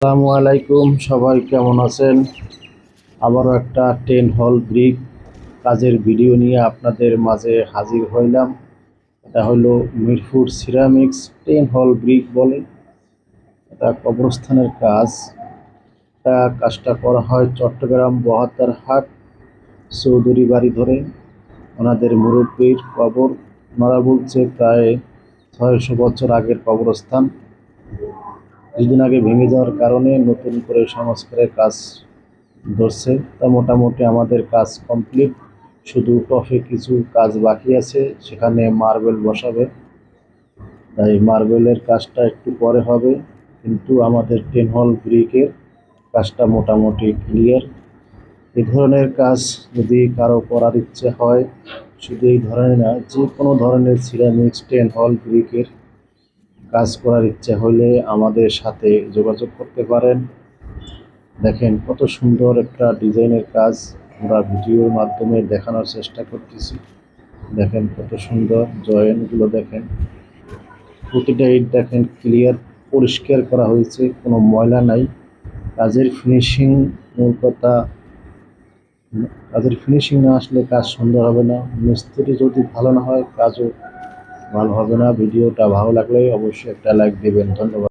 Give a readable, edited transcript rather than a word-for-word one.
আসসালামু আলাইকুম, সবাই কেমন আছেন? আবারও একটা 10 হল ব্রিক কাজের ভিডিও নিয়ে আপনাদের মাঝে হাজির হইলাম। এটা হলো মিরপুর সিরামিক্স 10 হল ব্রিক বলে। এটা কবরস্থানের কাজ। কাজটা করা হয় চট্টগ্রাম বহদ্দার হাট চৌধুরী বাড়ি ধরে। ওনাদের মুরব্বীর কবর। ওনারা বলছে প্রায় 600 বছর আগের কবরস্থান। কিছুদিন আগে ভেঙে যাওয়ার কারণে নতুন করে সংস্কারের কাজ ধরছে। তা মোটামুটি আমাদের কাজ কমপ্লিট, শুধু টফে কিছু কাজ বাকি আছে, সেখানে মার্বেল বসাবে। তাই মার্বেলের কাজটা একটু পরে হবে, কিন্তু আমাদের 10 হল ব্রিকের কাজটা মোটামুটি ক্লিয়ার। এই ধরনের কাজ যদি কারো করার ইচ্ছে হয়, শুধু এই ধরনের না, যে কোনো ধরনের সিরামিক্স 10 হল ব্রিকের কাজ করার ইচ্ছে হলে আমাদের সাথে যোগাযোগ করতে পারেন। দেখেন কত সুন্দর একটা ডিজাইনের কাজ আমরা ভিডিওর মাধ্যমে দেখানোর চেষ্টা করতেছি। দেখেন কত সুন্দর জয়েন্টগুলো, দেখেন প্রতিটা ইট দেখেন ক্লিয়ার, পরিষ্কার করা হয়েছে, কোনো ময়লা নাই। কাজের ফিনিশিং, মূল কথা, কাজের ফিনিশিং না আসলে কাজ সুন্দর হবে না। মিস্ত্রি যদি ভালো না হয় কাজও ভালো হবে না। ভিডিওটা ভালো লাগলে অবশ্যই একটা লাইক দেবেন। ধন্যবাদ।